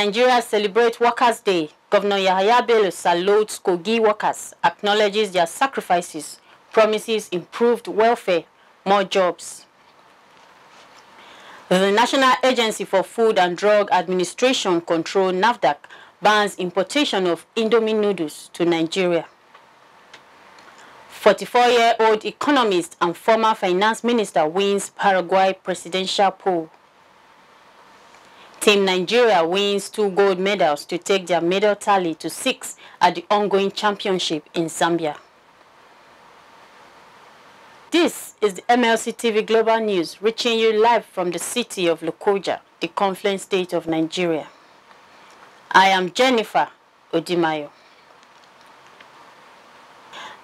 Nigeria celebrates Workers' Day, Governor Yahaya Bello salutes Kogi workers, acknowledges their sacrifices, promises improved welfare, more jobs. The National Agency for Food and Drug Administration Control NAFDAC bans importation of Indomie noodles to Nigeria. 44-year-old economist and former finance minister wins Paraguay presidential poll. Team Nigeria wins 2 gold medals to take their medal tally to 6 at the ongoing championship in Zambia. This is the MLC TV Global News, reaching you live from the city of Lokoja, the Confluent State of Nigeria. I am Jennifer Odimayo.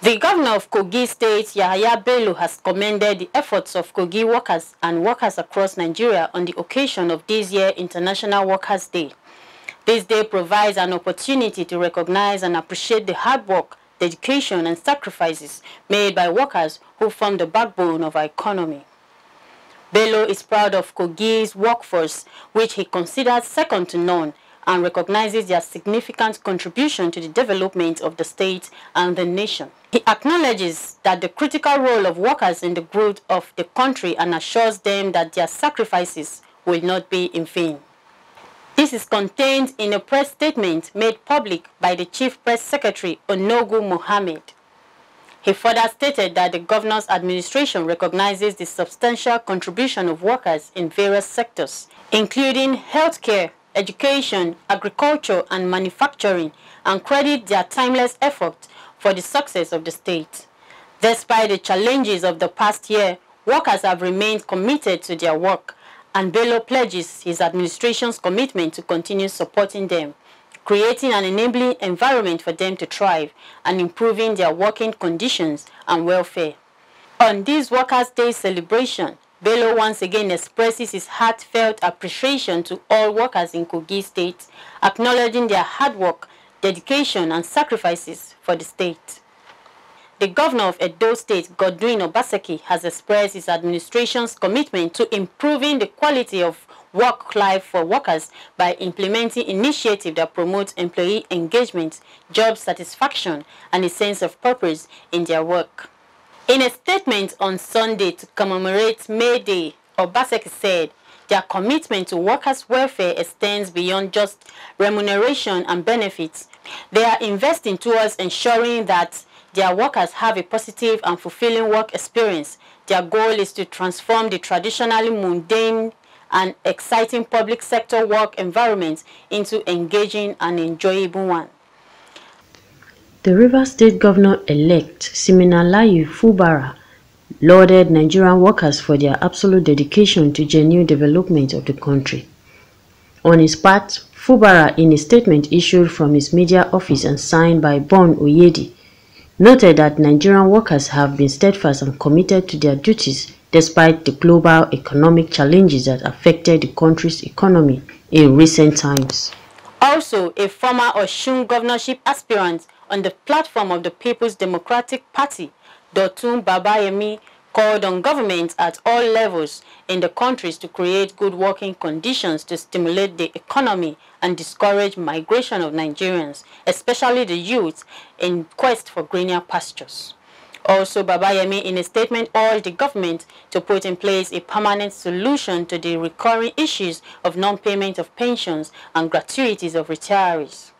The governor of Kogi State, Yahaya Bello, has commended the efforts of Kogi workers and workers across Nigeria on the occasion of this year's International Workers' Day. This day provides an opportunity to recognize and appreciate the hard work, dedication and sacrifices made by workers who form the backbone of our economy. Bello is proud of Kogi's workforce, which he considers second to none, and recognizes their significant contribution to the development of the state and the nation. He acknowledges that the critical role of workers in the growth of the country and assures them that their sacrifices will not be in vain. This is contained in a press statement made public by the Chief Press Secretary Onogu Mohammed. He further stated that the governor's administration recognizes the substantial contribution of workers in various sectors, including healthcare, education, agriculture, and manufacturing, and credit their timeless effort for the success of the state. Despite the challenges of the past year, workers have remained committed to their work, and Bello pledges his administration's commitment to continue supporting them, creating an enabling environment for them to thrive, and improving their working conditions and welfare. On this Workers' Day celebration, Bello once again expresses his heartfelt appreciation to all workers in Kogi State, acknowledging their hard work, dedication and sacrifices for the state. The governor of Edo State, Godwin Obaseki, has expressed his administration's commitment to improving the quality of work life for workers by implementing initiatives that promote employee engagement, job satisfaction, and a sense of purpose in their work. In a statement on Sunday to commemorate May Day, Obaseki said their commitment to workers' welfare extends beyond just remuneration and benefits. They are investing towards ensuring that their workers have a positive and fulfilling work experience. Their goal is to transform the traditionally mundane and exciting public sector work environment into engaging and enjoyable one. The Rivers State Governor-elect, Siminalayi Fubara, lauded Nigerian workers for their absolute dedication to genuine development of the country. On his part, Fubara, in a statement issued from his media office and signed by Bon Oyedi, noted that Nigerian workers have been steadfast and committed to their duties despite the global economic challenges that affected the country's economy in recent times. Also, a former Osun governorship aspirant on the platform of the People's Democratic Party, Dotun Babayemi, called on governments at all levels in the countries to create good working conditions to stimulate the economy and discourage migration of Nigerians, especially the youth, in quest for greener pastures. Also, Babayemi, in a statement, urged the government to put in place a permanent solution to the recurring issues of non-payment of pensions and gratuities of retirees.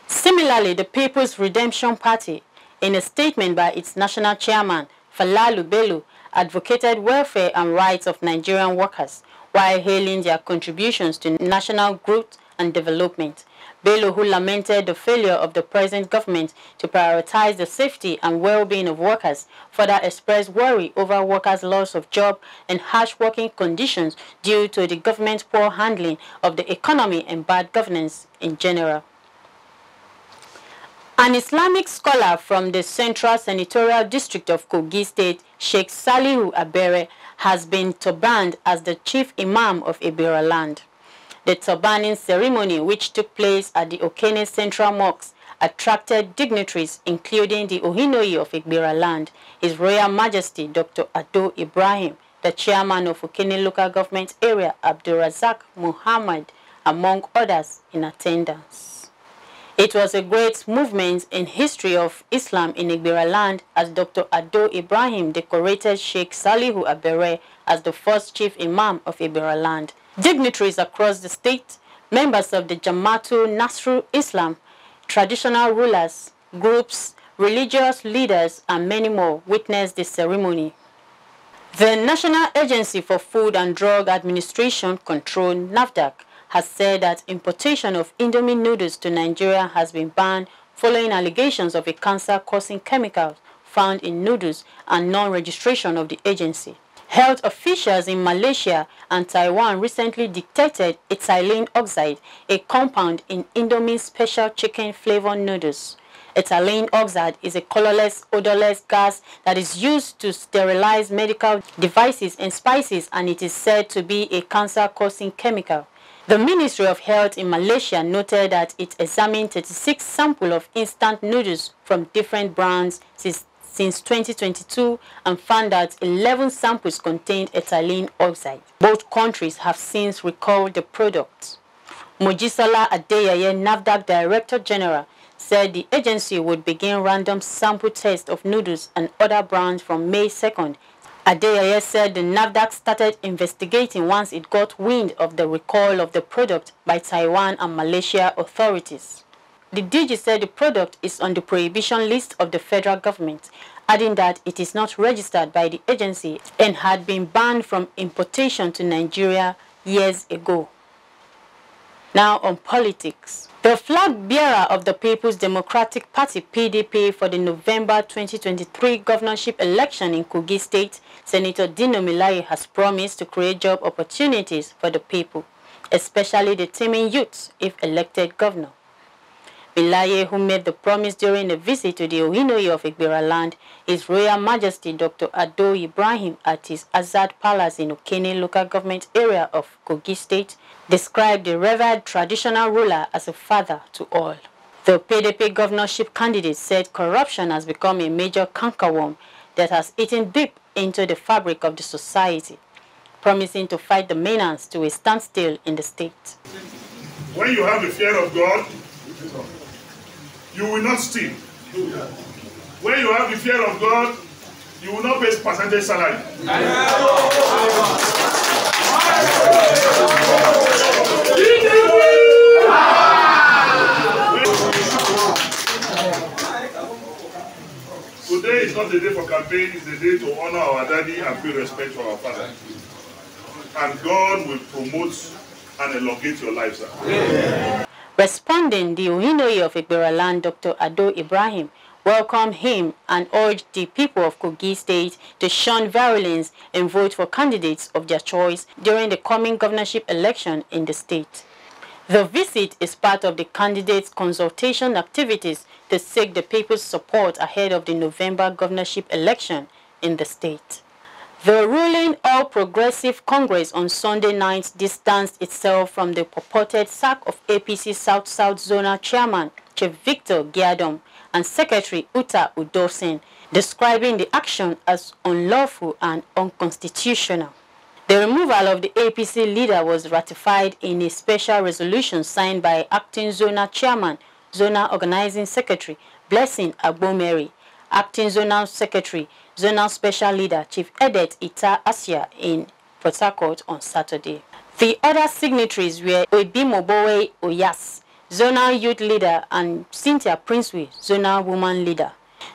Similarly, the People's Redemption Party, in a statement by its national chairman, Falalu Bello, advocated welfare and rights of Nigerian workers while hailing their contributions to national growth and development. Bello, who lamented the failure of the present government to prioritize the safety and well-being of workers, further expressed worry over workers' loss of job and harsh working conditions due to the government's poor handling of the economy and bad governance in general. An Islamic scholar from the Central Senatorial District of Kogi State, Sheikh Salihu Abere, has been turbaned as the chief Imam of Ebiraland. The turbaning ceremony, which took place at the Okene Central Mosque, attracted dignitaries including the Ohinoyi of Ebiraland, His Royal Majesty Dr. Ado Ibrahim, the chairman of Okene Local Government Area, Abdulrazak Muhammad, among others in attendance. It was a great movement in history of Islam in Ebiraland as Dr. Ado Ibrahim decorated Sheikh Salihu Abere as the first chief imam of Ebiraland. Dignitaries across the state, members of the Jamaatul Nasrul Islam, traditional rulers, groups, religious leaders, and many more witnessed the ceremony. The National Agency for Food and Drug Administration Control, NAFDAC, has said that importation of Indomie noodles to Nigeria has been banned following allegations of a cancer-causing chemical found in noodles and non-registration of the agency. Health officials in Malaysia and Taiwan recently detected ethylene oxide, a compound in Indomie special chicken flavored noodles. Ethylene oxide is a colorless, odorless gas that is used to sterilize medical devices and spices, and it is said to be a cancer-causing chemical. The Ministry of Health in Malaysia noted that it examined 36 samples of instant noodles from different brands since 2022 and found that 11 samples contained ethylene oxide. Both countries have since recalled the product. Mojisola Adeyeye, NAFDAC Director General, said the agency would begin random sample tests of noodles and other brands from May 2nd. Adeyeye said the NAFDAC started investigating once it got wind of the recall of the product by Taiwan and Malaysia authorities. The DG said the product is on the prohibition list of the federal government, adding that it is not registered by the agency and had been banned from importation to Nigeria years ago. Now on politics. The flag bearer of the People's Democratic Party (PDP) for the November 2023 governorship election in Kogi State, Senator Dino Melaye, has promised to create job opportunities for the people, especially the teeming youths, if elected governor. Melaye, who made the promise during a visit to the Ohinoyi of Ebiraland, His Royal Majesty Dr. Ado Ibrahim at his Azad Palace in Okene local government area of Kogi State, described the revered traditional ruler as a father to all. The PDP governorship candidate said corruption has become a major cankerworm that has eaten deep into the fabric of the society, promising to fight the menace to a standstill in the state. When you have the fear of God, you will not steal. When you have the fear of God, you will not pay percentage salary. Today is not the day for campaign, it's the day to honor our daddy and pay respect for our father. And God will promote and elongate your life, sir. Yeah. Responding, the Ohinoyi of Ebiraland, Dr. Ado Ibrahim, welcomed him and urged the people of Kogi State to shun violence and vote for candidates of their choice during the coming governorship election in the state. The visit is part of the candidates' consultation activities to seek the people's support ahead of the November governorship election in the state. The ruling All Progressive Congress on Sunday night distanced itself from the purported sack of APC South-South Zonal Chairman Chief Victor Giadom and Secretary Udosen, describing the action as unlawful and unconstitutional. The removal of the APC leader was ratified in a special resolution signed by Acting Zonal Chairman, Zonal Organizing Secretary Blessing Agbomeri, Acting Zonal Secretary, Zonal Special Leader Chief Edet Ita Asia in Port Harcourt on Saturday. The other signatories were Oibimobowe Oyas, Zonal Youth Leader, and Cynthia Princeway, Zonal Woman Leader.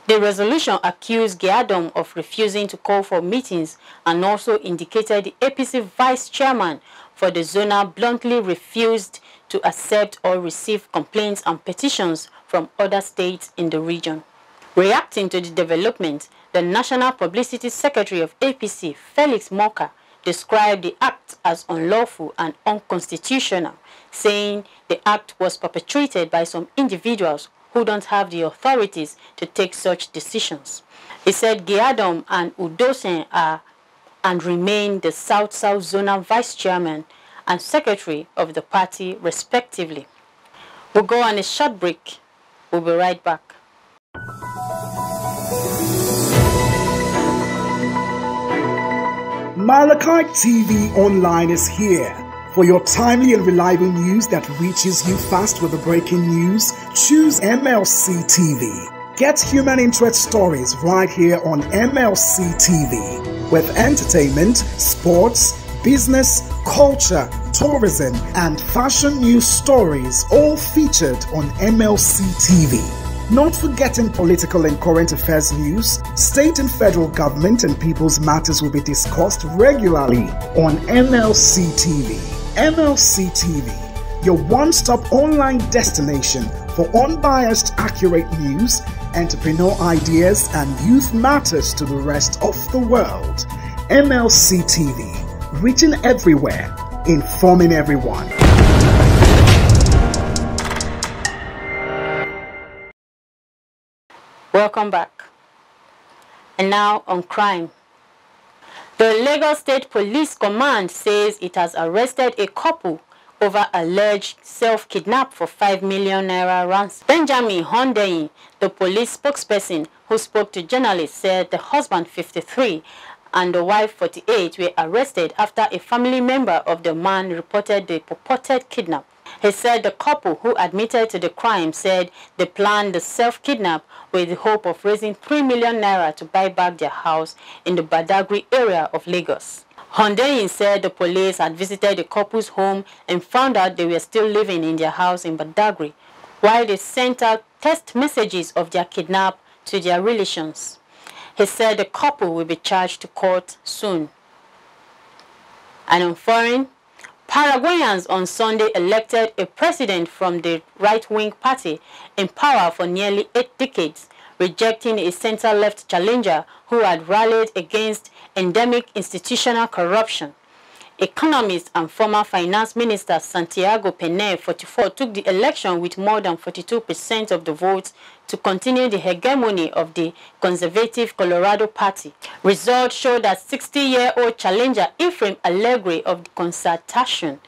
The resolution accused Giadom of refusing to call for meetings and also indicated the APC Vice Chairman for the Zonal bluntly refused to accept or receive complaints and petitions from other states in the region. Reacting to the development, the National Publicity Secretary of APC, Felix Moka, described the act as unlawful and unconstitutional, saying the act was perpetrated by some individuals who don't have the authorities to take such decisions. He said Giadom and Udosen are and remain the South-South Zonal Vice Chairman and Secretary of the party, respectively. We'll go on a short break. We'll be right back. MLC TV Online is here For your timely and reliable news that reaches you fast with the breaking news, choose MLC TV. Get human interest stories right here on MLC TV. With entertainment, sports, business, culture, tourism, and fashion news stories all featured on MLC TV. Not forgetting political and current affairs news, state and federal government and people's matters will be discussed regularly on MLC TV. MLC TV, your one-stop online destination for unbiased, accurate news, entrepreneur ideas, and youth matters to the rest of the world. MLC TV, reaching everywhere, informing everyone. Welcome back. And now on crime. The Lagos State Police Command says it has arrested a couple over alleged self-kidnap for 5 million naira ransom. Benjamin Hundeyin, the police spokesperson who spoke to journalists, said the husband, 53, and the wife, 48, were arrested after a family member of the man reported the purported kidnap. He said the couple, who admitted to the crime, said they planned the self-kidnap with the hope of raising 3 million naira to buy back their house in the Badagry area of Lagos. Hundeyin said the police had visited the couple's home and found out they were still living in their house in Badagry, while they sent out text messages of their kidnap to their relations. He said the couple will be charged to court soon. And on foreign, Paraguayans on Sunday elected a president from the right-wing party in power for nearly 8 decades, rejecting a center-left challenger who had rallied against endemic institutional corruption. Economist and former finance minister Santiago Pena, 44, took the election with more than 42% of the votes to continue the hegemony of the conservative Colorado Party. Results show that 60-year-old challenger Ephraim Allegre of the Concertation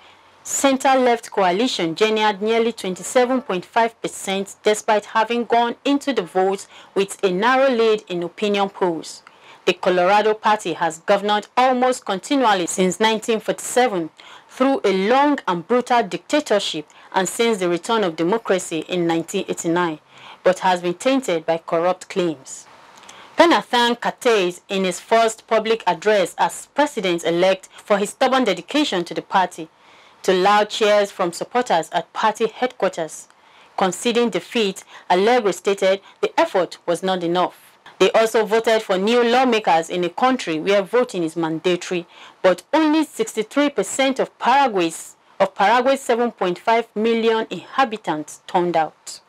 center-left coalition garnered nearly 27.5% despite having gone into the votes with a narrow lead in opinion polls. The Colorado Party has governed almost continually since 1947 through a long and brutal dictatorship and since the return of democracy in 1989, but has been tainted by corrupt claims. Pena thanked Cates in his first public address as president-elect for his stubborn dedication to the party, to loud cheers from supporters at party headquarters. Conceding defeat, Allegre stated the effort was not enough. They also voted for new lawmakers in a country where voting is mandatory, but only 63% of Paraguay's 7.5 million inhabitants turned out.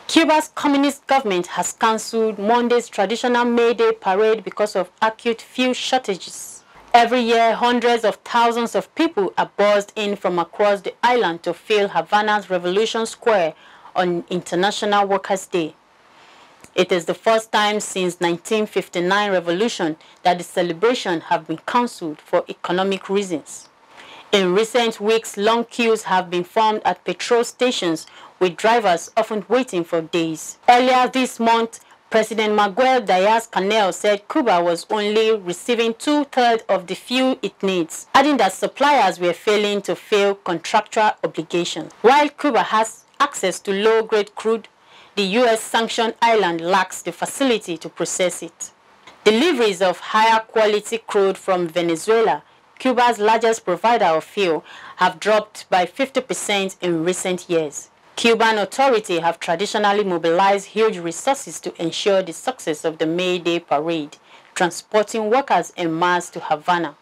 Cuba's communist government has cancelled Monday's traditional May Day parade because of acute fuel shortages. Every year, hundreds of thousands of people are buzzed in from across the island to fill Havana's Revolution Square on International Workers' Day. It is the first time since 1959 revolution that the celebration have been cancelled for economic reasons. In recent weeks, long queues have been formed at petrol stations, with drivers often waiting for days. Earlier this month, President Miguel Diaz-Canel said Cuba was only receiving 2/3 of the fuel it needs, adding that suppliers were failing to fill contractual obligations. While Cuba has access to low-grade crude, the U.S.-sanctioned island lacks the facility to process it. Deliveries of higher-quality crude from Venezuela, Cuba's largest provider of fuel, have dropped by 50% in recent years. Cuban authorities have traditionally mobilized huge resources to ensure the success of the May Day parade, transporting workers en masse to Havana.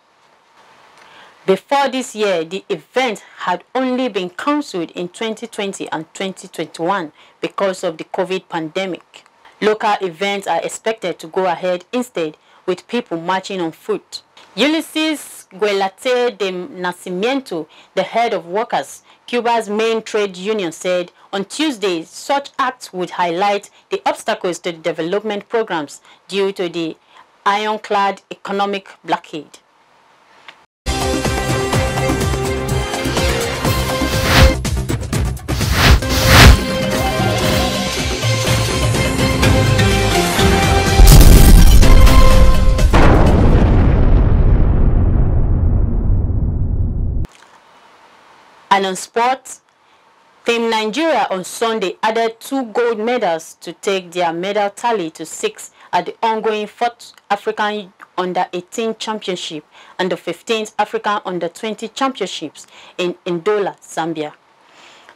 Before this year, the event had only been cancelled in 2020 and 2021 because of the COVID pandemic. Local events are expected to go ahead instead, with people marching on foot. Ulysses Guelate de Nacimiento, the head of workers, Cuba's main trade union, said on Tuesday such acts would highlight the obstacles to the development programs due to the ironclad economic blockade. And on sports, Team Nigeria on Sunday added 2 gold medals to take their medal tally to 6 at the ongoing 4th African Under-18 Championship and the 15th African Under-20 Championships in Ndola, Zambia.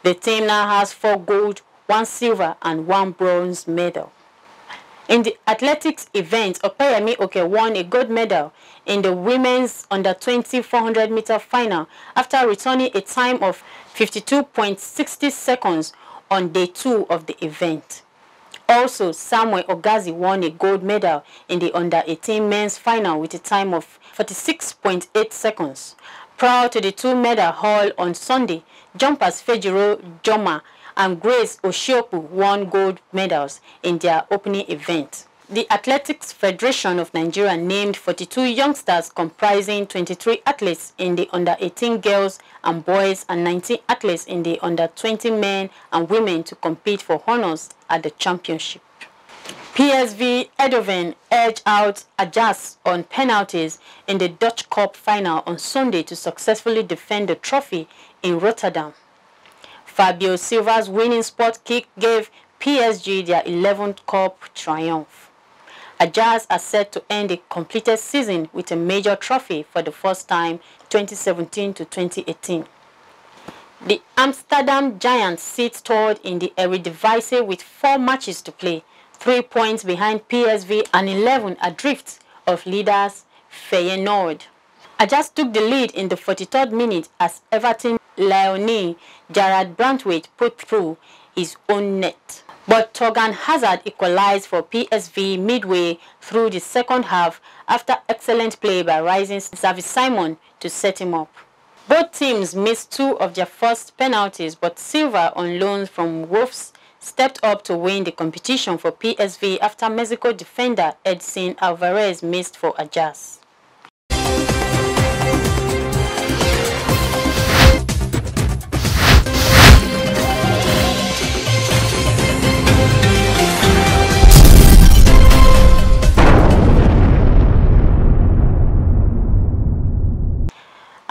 The team now has 4 gold, 1 silver and 1 bronze medal. In the athletics event, Opeyemi Oke won a gold medal in the women's under-20 400-meter final after returning a time of 52.60 seconds on day 2 of the event. Also, Samuel Ogazi won a gold medal in the under-18 men's final with a time of 46.8 seconds. Prior to the 2-medal haul on Sunday, jumpers Fejiro Joma and Grace Oshiopu won gold medals in their opening event. The Athletics Federation of Nigeria named 42 youngsters comprising 23 athletes in the under-18 girls and boys and 19 athletes in the under-20 men and women to compete for honors at the championship. PSV Eindhoven edged out Ajax on penalties in the Dutch Cup final on Sunday to successfully defend the trophy in Rotterdam. Fabio Silva's winning spot kick gave PSG their 11th cup triumph. Ajax are set to end the completed season with a major trophy for the first time 2017 to 2018. The Amsterdam Giants sit third in the Eredivisie with 4 matches to play, 3 points behind PSV and 11 adrift of leaders Feyenoord. Ajax took the lead in the 43rd minute as Everton Leonie Gerard Brantwaite put through his own net. But Torgan Hazard equalized for PSV midway through the second half after excellent play by rising Xavi Simon to set him up. Both teams missed 2 of their first penalties, but Silva, on loan from Wolves, stepped up to win the competition for PSV after Mexico defender Edson Alvarez missed for Ajax.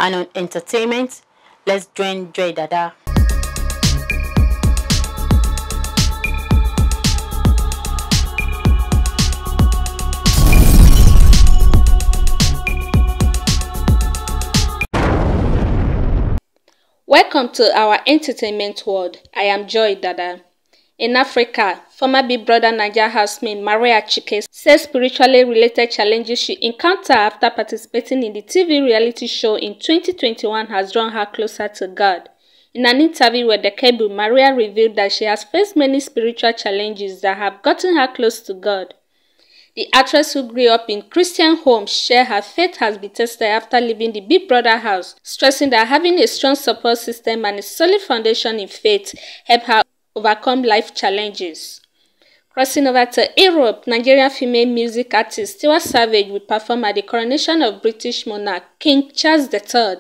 And on entertainment, let's join Joy Dada. Welcome to our entertainment world. I am Joy Dada. In Africa, former Big Brother Naija housemate Maria Chike says spiritually related challenges she encountered after participating in the TV reality show in 2021 has drawn her closer to God. In an interview with the Cable, Maria revealed that she has faced many spiritual challenges that have gotten her close to God. The actress, who grew up in Christian homes, shared her faith has been tested after leaving the Big Brother house, stressing that having a strong support system and a solid foundation in faith helped her overcome life challenges. Crossing over to Europe, Nigerian female music artist Tiwa Savage will perform at the coronation of British monarch King Charles III.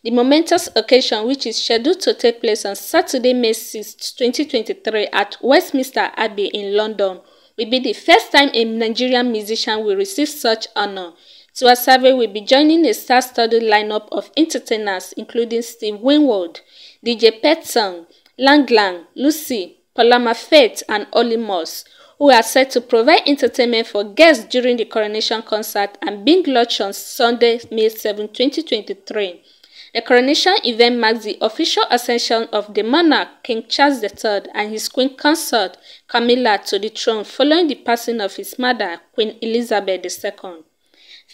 The momentous occasion, which is scheduled to take place on Saturday, May 6, 2023 at Westminster Abbey in London, will be the first time a Nigerian musician will receive such honor. Tiwa Savage will be joining a star-studded lineup of entertainers including Steve Winwood, DJ Petson, Lang Lang, Lucy, Palama Faith, and Oli Moss, who are set to provide entertainment for guests during the coronation concert and being launched on Sunday, May 7, 2023. The coronation event marks the official ascension of the monarch, King Charles III, and his queen consort, Camilla, to the throne following the passing of his mother, Queen Elizabeth II.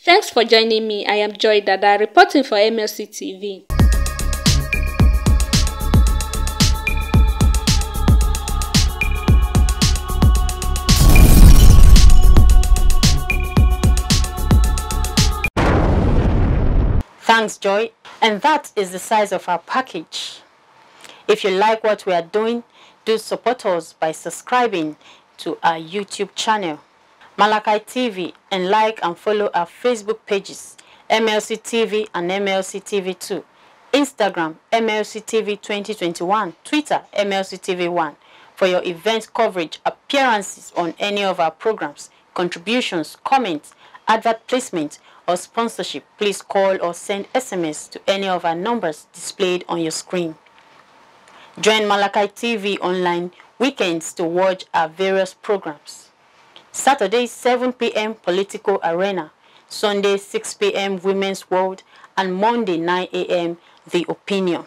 Thanks for joining me. I am Joy Dada, reporting for MLC TV. Thanks, Joy. And that is the size of our package. If you like what we are doing, do support us by subscribing to our YouTube channel, MLC TV, and like and follow our Facebook pages, MLC TV and MLC TV 2, Instagram, MLC TV 2021, Twitter, MLC TV 1, for your event coverage, appearances on any of our programs, contributions, comments, advert placement, or sponsorship. Please call or send SMS to any of our numbers displayed on your screen. Join Malachi TV online weekends to watch our various programs. Saturday 7 p.m. Political Arena, Sunday 6 p.m. Women's World, and Monday 9 a.m. The Opinion.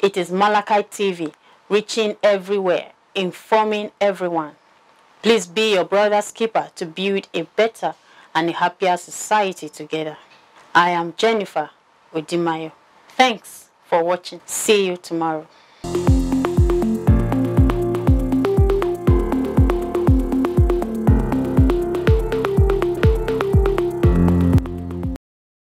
It is Malachi TV, reaching everywhere, informing everyone. Please be your brother's keeper to build a better and a happier society together. I am Jennifer Odimayo. Thanks for watching. See you tomorrow.